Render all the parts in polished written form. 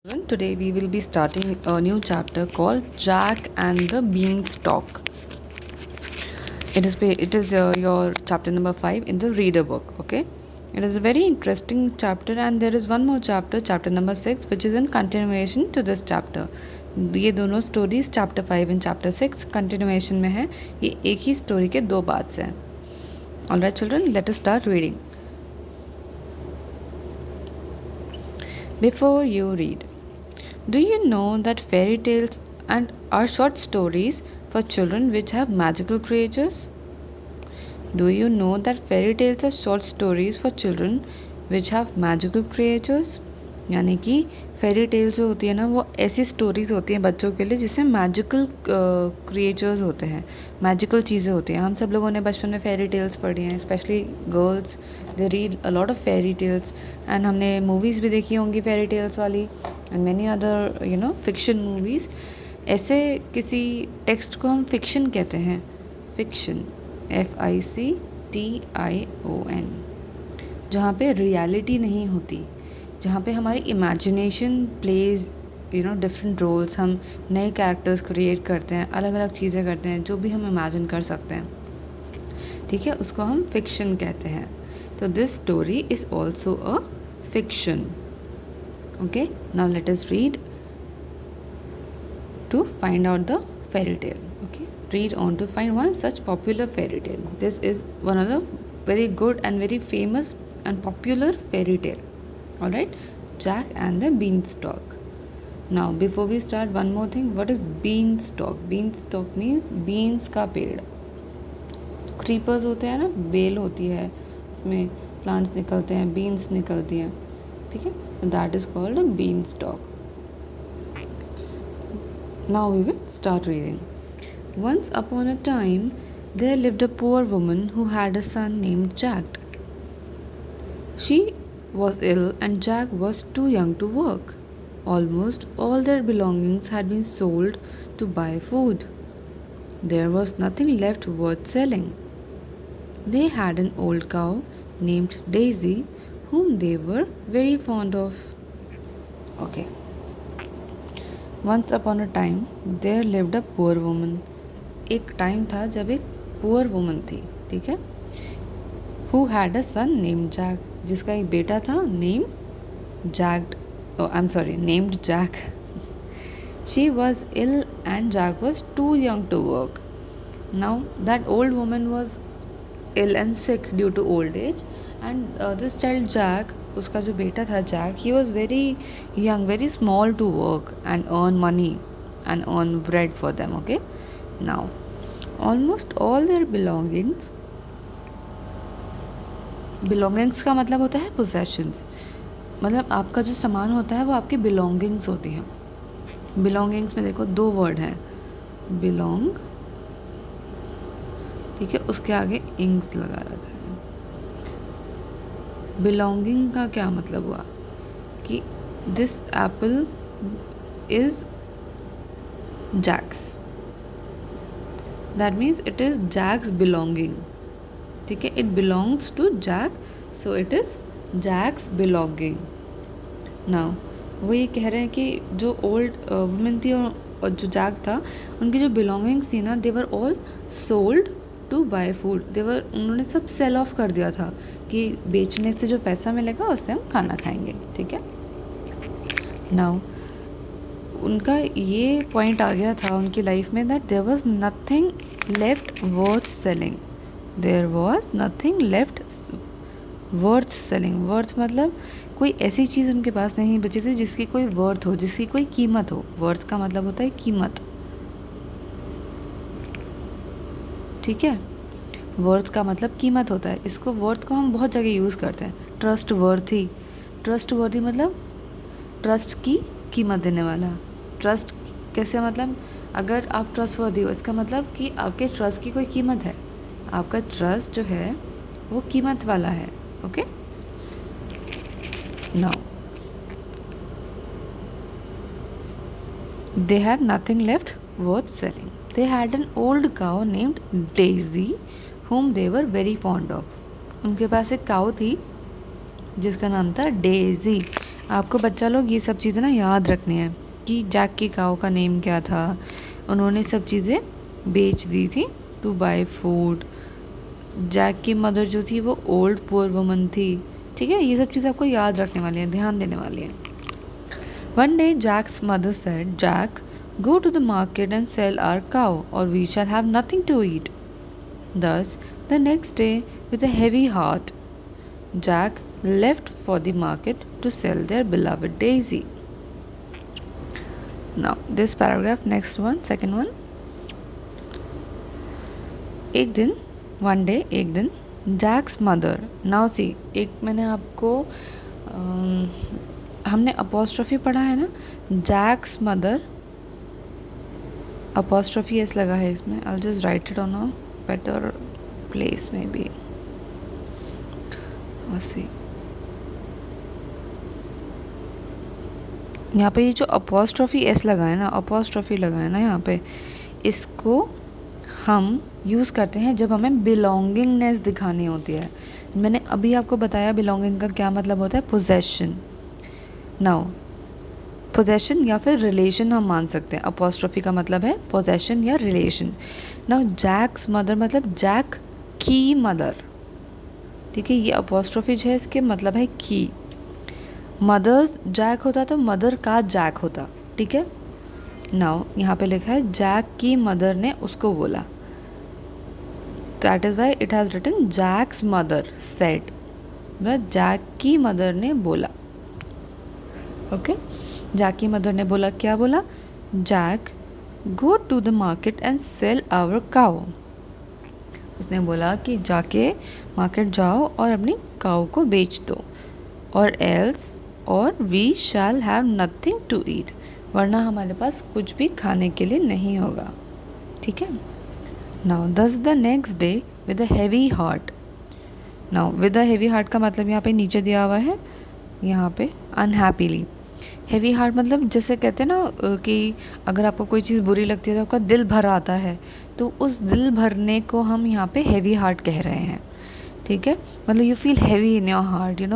Today we will be starting a new chapter called Jack and the Beanstalk. It is your chapter number 5 in the reader book. Okay, it is a very interesting chapter, and there is one more chapter, chapter number 6, which is in continuation to this chapter. ये दोनों stories chapter 5 and chapter 6 continuation में है. ये एक ही story के दो parts हैं. All right children, let us start reading. Before you read, do you know that fairy tales and are short stories for children which have magical creatures? Do you know that fairy tales are short stories for children which have magical creatures? यानी कि fairy tales जो होती है ना, वो ऐसी stories होती हैं बच्चों के लिए जिसमें मैजिकल क्रिएचर्स होते हैं, मैजिकल चीज़ें होती हैं. हम सब लोगों ने बचपन में फेरी टेल्स पढ़ी हैं, specially girls they read a lot of fairy tales. And हमने मूवीज़ भी देखी होंगी फेरी टेल्स वाली, and many other fiction movies. ऐसे किसी टेक्स्ट को हम फिक्शन कहते हैं. फिक्शन, FICTION, जहाँ पे रियलिटी नहीं होती, जहाँ पे हमारी इमेजिनेशन प्लेज डिफरेंट रोल्स. हम नए कैरेक्टर्स क्रिएट करते हैं, अलग अलग चीज़ें करते हैं, जो भी हम इमेजिन कर सकते हैं. ठीक है, उसको हम फिक्शन कहते हैं. तो this story is also a fiction. Okay, now let us read to find out the fairy tale. Okay, read on to find one such popular fairy tale. This is one of the very good and very famous and popular fairy tale. All right, Jack and the Beanstalk. Now before we start, one more thing. What is beanstalk? Beanstalk means beans का पेड़. creepers होते हैं ना, bell होती है, उसमें plants निकलते हैं, beans निकलती हैं. ठीक है, that is called a beanstalk. Now we will start reading. Once upon a time, there lived a poor woman who had a son named Jack. She was ill and Jack was too young to work. Almost all their belongings had been sold to buy food. There was nothing left worth selling. They had an old cow named Daisy, whom they were very fond of. Okay. Once upon a time, there lived a poor woman. एक time था जब एक poor woman थी. ठीक है, who had a son named Jack, जिसका एक बेटा था named Jack. She was ill and Jack was too young to work. Now that old woman was ill and sick due to old age, and this child Jack, उसका जो बेटा था Jack, he was very young, very small to work and earn money and earn bread for them. Okay, now almost all their belongings का मतलब होता है possessions. मतलब आपका जो सामान होता है वो आपकी belongings होती हैं. belongings में देखो दो वर्ड हैं, belong, ठीक है, उसके आगे इंग्स लगा रखा है. बिलोंगिंग का क्या मतलब हुआ कि this apple is Jack's, that means it is Jack's belonging. ठीक है, it belongs to Jack, so it is Jack's belonging. Now वो ये कह रहे हैं कि जो ओल्ड वुमेन थी और जो जैक था, उनकी जो बिलोंगिंग्स थी ना, they were all sold to buy food. उन्होंने सब सेल ऑफ कर दिया था कि बेचने से जो पैसा मिलेगा उससे हम खाना खाएंगे. ठीक है, नाउ उनका ये पॉइंट आ गया था उनकी लाइफ में that there was nothing left worth selling. There was nothing left worth selling. Worth मतलब कोई ऐसी चीज़ उनके पास नहीं बची थी जिसकी कोई वर्थ हो, जिसकी कोई कीमत हो. वर्थ का मतलब होता है कीमत. ठीक है, वर्थ का मतलब कीमत होता है. इसको वर्थ को हम बहुत जगह यूज़ करते हैं. ट्रस्ट वर्दी मतलब ट्रस्ट की कीमत देने वाला. ट्रस्ट कैसे, मतलब अगर आप ट्रस्ट वर्दी हो, इसका मतलब कि आपके ट्रस्ट की कोई कीमत है. आपका ट्रस्ट जो है वो कीमत वाला है. Okay, now they had nothing left worth selling. They had an old cow named Daisy, whom they were very fond of. उनके पास एक काऊ थी जिसका नाम था डेजी, आपको बच्चा लोग ये सब चीज़ें ना याद रखनी है कि जैक की काऊ का नेम क्या था, उन्होंने सब चीज़ें बेच दी थी टू बाय फूड। जैक की मदर जो थी वो ओल्ड पुअर वुमन थी। ठीक है, ये सब चीज़ें आपको याद रखने वाली है, ध्यान देने वाली है। One day Jack's mother said, Jack go to the market and sell our cow or we shall have nothing to eat. Thus, the next day, with a heavy heart, Jack left for the market to sell their beloved Daisy. Now, this paragraph, next one, second one. एक दिन, one day, एक दिन, Jack's mother. Now see, एक मैंने आपको हमने apostrophe पढ़ा है ना, Jack's mother, apostrophe s लगा है इसमें. I'll just write it on a better place maybe. Let's see. यहाँ पे ये जो apostrophe s लगा है ना, apostrophe लगा है ना यहाँ पे, इसको हम यूज़ करते हैं जब हमें बिलोंगिंगनेस दिखानी होती है। मैंने अभी आपको बताया बिलोंगिंग का क्या मतलब होता है, पोजेशन। नाउ पोजेशन या फिर रिलेशन हम मान सकते हैं। अपॉस्ट्रोफी का मतलब है पोजेशन या रिलेशन। नाउ जैक्स मदर मतलब जैक की मदर। ठीक है, ये अपॉस्ट्रोफी जो है इसके मतलब है की। मदर्स जैक होता तो मदर का जैक होता। ठीक है, नाउ यहाँ पे लिखा है जैक की मदर ने उसको बोला, that is why it has written Jack's mother said. Jack की मदर ने बोला। ओके, जैक की मदर ने बोला, क्या बोला, Jack go to the market and sell our cow. उसने बोला कि जाके मार्केट जाओ और अपनी काउ को बेच दो, और एल्स और we shall have nothing to eat, वरना हमारे पास कुछ भी खाने के लिए नहीं होगा। ठीक है, नाउ दस the next day with a heavy heart. Now with a heavy heart का मतलब यहाँ पे नीचे दिया हुआ है, यहाँ पे अनहैप्पीली। हैवी हार्ट मतलब जैसे कहते हैं ना कि अगर आपको कोई चीज़ बुरी लगती है तो आपका दिल भर आता है, तो उस दिल भरने को हम यहाँ पे हैवी हार्ट कह रहे हैं। ठीक है, मतलब you feel heavy in your heart, you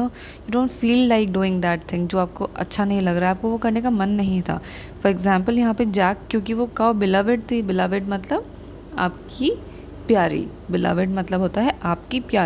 don't feel like doing that thing, जो आपको अच्छा नहीं लग रहा है, आपको वो करने का मन नहीं था। फॉर एग्जाम्पल यहाँ पे जैक, क्योंकि वो काउ बिलवेड थी, बिलवेड मतलब आपकी प्यारी, बिलवेड मतलब होता है आपकी प्यारी।